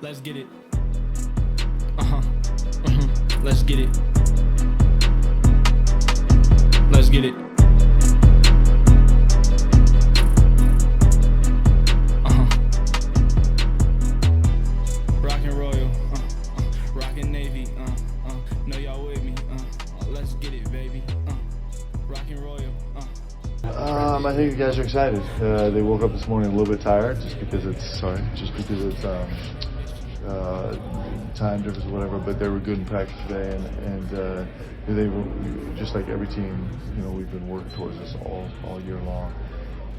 Let's get it. Let's get it. Let's get it. Rockin' Royal, rockin' Navy, know y'all with me, let's get it, baby, rockin' Royal, I think the guys are excited. They woke up this morning a little bit tired just because it's time difference or whatever, but they were good in practice today, and they were just like every team. You know, we've been working towards this all year long,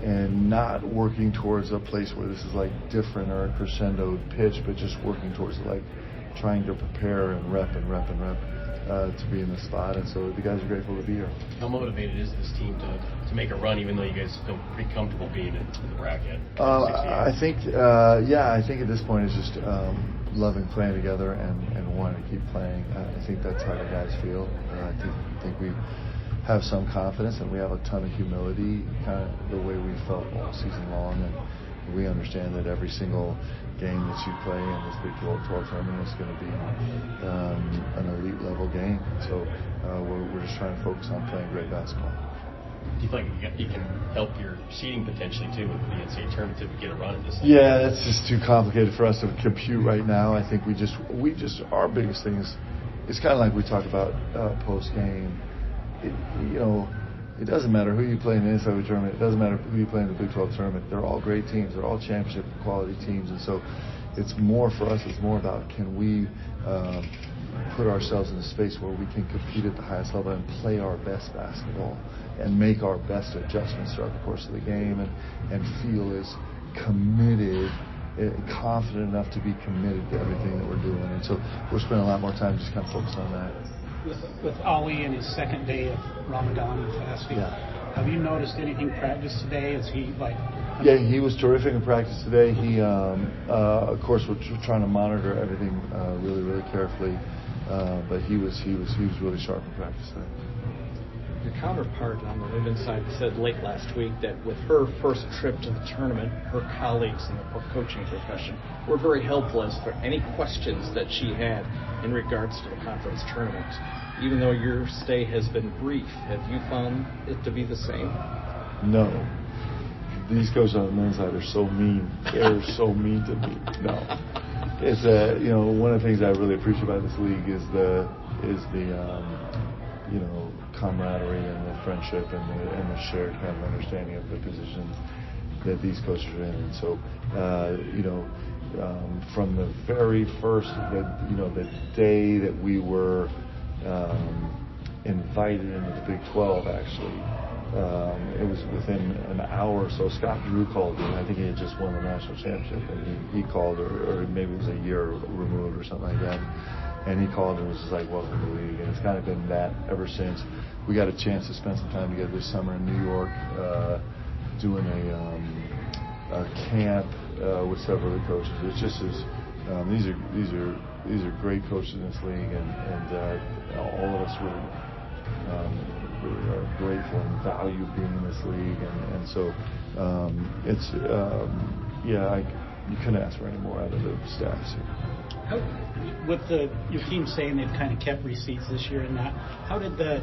and not working towards a place where this is like different or a crescendo pitch, but just working towards like trying to prepare and rep to be in the spot. And so the guys are grateful to be here. How motivated is this team to make a run, even though you guys feel pretty comfortable being in the bracket? I think at this point it's just loving playing together and wanting to keep playing. I think that's how the guys feel. I think we have some confidence and we have a ton of humility, kind of the way we felt all season long, and we understand that every single game that you play in this Big 12 tournament is going to be an elite level game. So we're just trying to focus on playing great basketball. Do you feel like you can help your seeding potentially too with the NCAA tournament to get a run at this? Yeah, that's just too complicated for us to compute right now. I think we just our biggest thing is it's kind of like we talk about post game. It doesn't matter who you play in the NCAA tournament. It doesn't matter who you play in the Big 12 tournament. They're all great teams. They're all championship quality teams. And so it's more for us. It's more about can we put ourselves in a space where we can compete at the highest level and play our best basketball and make our best adjustments throughout the course of the game and feel as committed, confident enough to be committed to everything that we're doing. And so we're spending a lot more time just kind of focused on that. With Ali in his second day of Ramadan and fasting, have you noticed anything practice today? Is he like? Yeah, he was terrific in practice today. He, of course, we're trying to monitor everything really, really carefully, but he was really sharp in practice today. Your counterpart on the women's side said late last week that with her first trip to the tournament, her colleagues in the coaching profession were very helpful as for any questions that she had in regards to the conference tournament. Even though your stay has been brief, have you found it to be the same? No. These coaches on the men's side are so mean. They're so mean to me. No. It's one of the things I really appreciate about this league is the camaraderie and the friendship and the shared kind of understanding of the positions that these coaches are in. And so, from the very first, the day that we were invited into the Big 12, actually, it was within an hour or so. Scott Drew called me. I think he had just won the national championship, and he called, or maybe it was a year removed or something like that. And he called and was just like, welcome to the league. And it's kind of been that ever since. We got a chance to spend some time together this summer in New York, doing a camp with several of the coaches. It's just these are great coaches in this league, and all of us really are grateful and value being in this league. And so you couldn't ask for any more out of the staffs here. With your team saying they've kind of kept receipts this year and that, how did the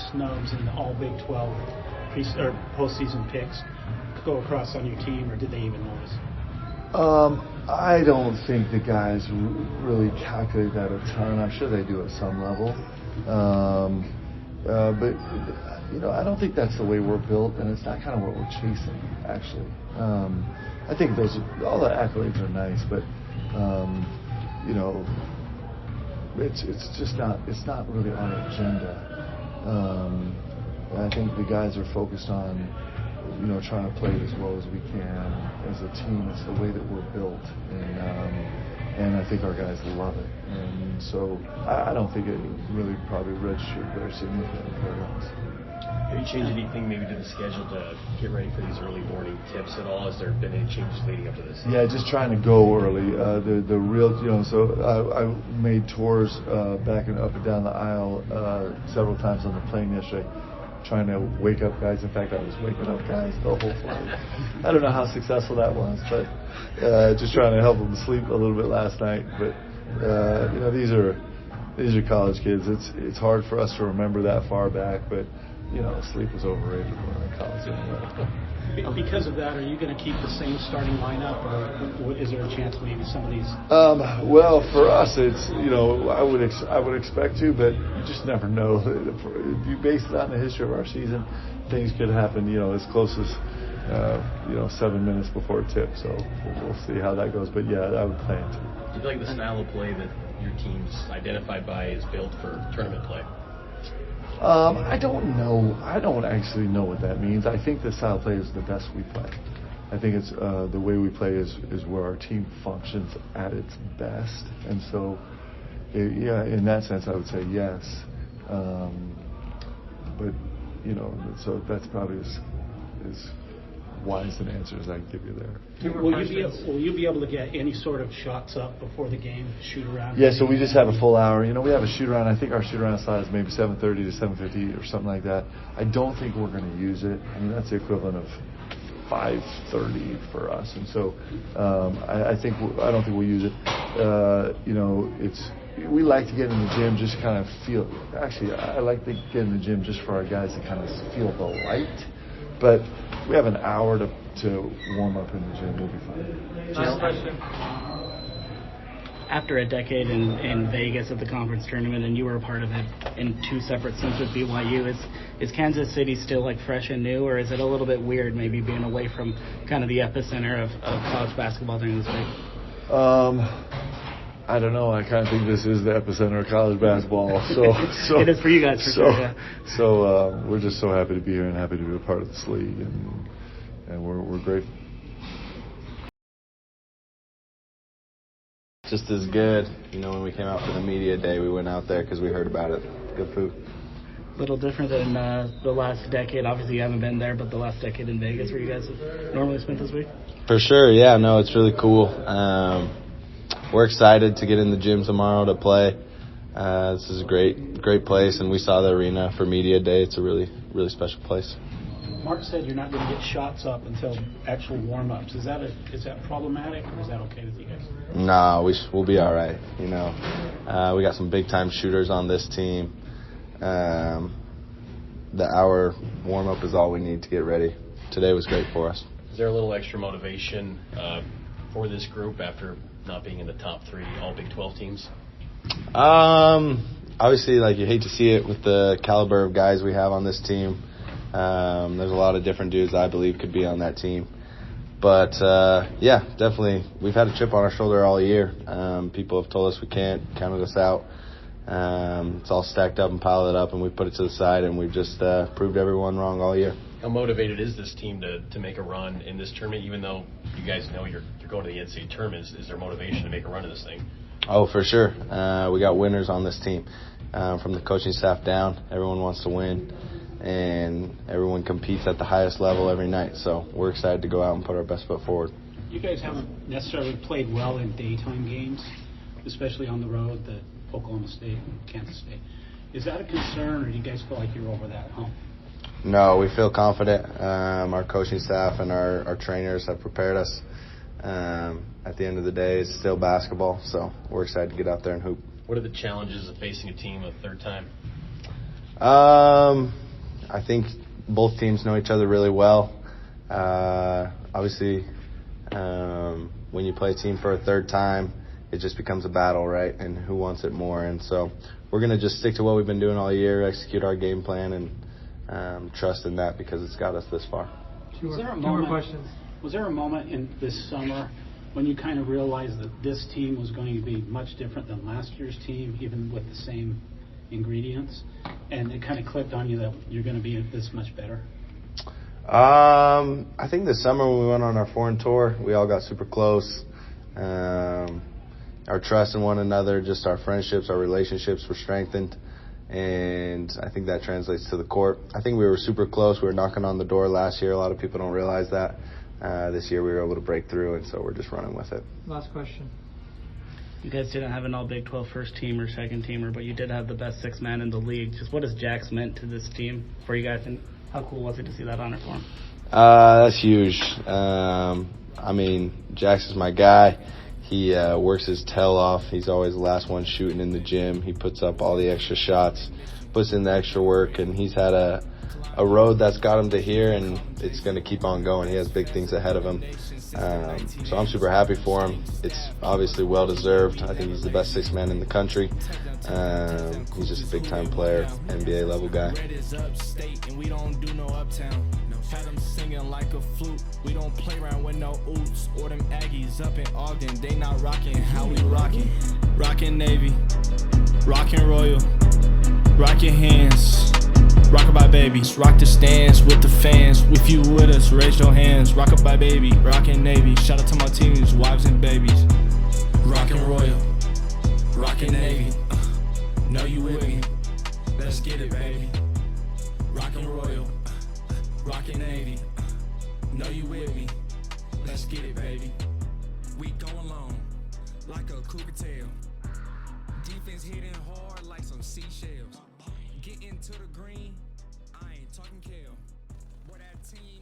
snubs and the all Big 12 postseason picks go across on your team, or did they even notice? I don't think the guys really calculate that a ton. I'm sure they do at some level, but I don't think that's the way we're built, and it's not kind of what we're chasing. Actually, I think all the accolades are nice, but. It's just not. It's not really our agenda. I think the guys are focused on, trying to play it as well as we can as a team. It's the way that we're built, and I think our guys love it. And so I don't think it really probably registered very significantly for us. Have you changed anything maybe to the schedule to get ready for these early morning tips at all? Has there been any changes leading up to this? Yeah, just trying to go early. The real, so I made tours back and up and down the aisle several times on the plane yesterday. trying to wake up guys. In fact, I was waking up guys the whole flight. I don't know how successful that was, but just trying to help them sleep a little bit last night. But you know, these are college kids. It's hard for us to remember that far back, but you know, sleep was overrated when we were in college anyway. Because of that, are you going to keep the same starting lineup, or is there a chance maybe some of these? Well, for us, it's, you know, I would expect to, but you just never know. If you base it on the history of our season, things could happen, you know, as close as 7 minutes before tip. So we'll see how that goes. But yeah, I would plan to. Do you feel like the style of play that your team's identified by is built for tournament play? I don't know. I don't actually know what that means. I think the style of play is the best we play. I think it's the way we play is where our team functions at its best. And so, yeah, in that sense, I would say yes. But, you know, so that's probably as wise an answer as I can give you there. Will you be able to get any sort of shots up before the game, shoot around? Yeah, so we just have a full hour. You know, we have a shoot around. I think our shoot around slot is maybe 7:30 to 7:50 or something like that. I don't think we're going to use it. I mean, that's the equivalent of 5:30 for us, and so I don't think we'll use it. You know, we like to get in the gym, just kind of feel. Actually, I like to get in the gym just for our guys to kind of feel the light. But we have an hour to warm up in the gym. We'll be fine. Last question. After a decade in Vegas at the conference tournament, and you were a part of it in 2 separate stints with BYU, is Kansas City still like fresh and new, or is it a little bit weird maybe being away from kind of the epicenter of college basketball during this week? I don't know. I kind of think this is the epicenter of college basketball. So it is for you guys, for sure. Yeah. So we're just so happy to be here and happy to be a part of this league, and we're grateful. Just as good. You know, when we came out for the media day, we went out there because we heard about it. Good food. A little different than the last decade. Obviously, you haven't been there, but the last decade in Vegas where you guys have normally spent this week? For sure, yeah. No, it's really cool. We're excited to get in the gym tomorrow to play. This is a great place, and we saw the arena for media day. It's a really, really special place. Mark said you're not going to get shots up until actual warm-ups. Is that problematic, or is that okay with you guys? No, we'll be all right. You know, we got some big-time shooters on this team. The hour warm-up is all we need to get ready. Today was great for us. Is there a little extra motivation for this group after not being in the top 3 all Big 12 teams? Obviously, like, you hate to see it with the caliber of guys we have on this team. There's a lot of different dudes I believe could be on that team. But, yeah, definitely. We've had a chip on our shoulder all year. People have told us we can't, counted us out. It's all stacked up and piled up, and we put it to the side, and we've just proved everyone wrong all year. How motivated is this team to make a run in this tournament, even though you guys know you're going to the NCAA tournament? Is there motivation to make a run of this thing? Oh, for sure. We got winners on this team. From the coaching staff down, everyone wants to win, and everyone competes at the highest level every night. So we're excited to go out and put our best foot forward. You guys haven't necessarily played well in daytime games, especially on the road, the Oklahoma State and Kansas State. Is that a concern, or do you guys feel like you're over that hump? No, we feel confident. Our coaching staff and our trainers have prepared us. At the end of the day, it's still basketball, so we're excited to get out there and hoop. What are the challenges of facing a team a third time? I think both teams know each other really well. Obviously, when you play a team for a third time, it just becomes a battle, right? And who wants it more? And so we're going to just stick to what we've been doing all year, execute our game plan, and trust in that because it's got us this far. Two more questions. Was there a moment in this summer when you kind of realized that this team was going to be much different than last year's team, even with the same ingredients, and it kind of clicked on you that you're going to be this much better? I think this summer when we went on our foreign tour, we all got super close. Our trust in one another, just our friendships, our relationships were strengthened, and I think that translates to the court. I think we were super close. We were knocking on the door last year. A lot of people don't realize that. This year we were able to break through, and so we're just running with it. Last question. You guys didn't have an all Big 12 first team or second teamer, but you did have the best sixth man in the league. Just what has Jax meant to this team for you guys, and how cool was it to see that honor for him? That's huge. I mean, Jax is my guy. He works his tail off. He's always the last one shooting in the gym. He puts up all the extra shots, puts in the extra work, and he's had a road that's got him to here, and it's going to keep on going. He has big things ahead of him. So I'm super happy for him. It's obviously well-deserved. I think he's the best sixth man in the country. He's just a big-time player, NBA-level guy. Had them singing like a flute. We don't play around with no oops. Or them Aggies up in Ogden, they not rocking how we rocking. Rockin' Navy, rockin' Royal, rockin' hands. Rockabye babies, rock the stands with the fans. If you with us, raise your hands. Rockabye baby, rockin' Navy. Shout out to my teams, wives and babies. Rockin' Royal, rockin' Navy. Know you with me? Let's get it, baby. Rockin' Royal. Rockin' Navy, know you with me, let's get it, baby. We going long, like a cougar tail. Defense hitting hard like some seashells. Get into the green, I ain't talking kale. Boy, that team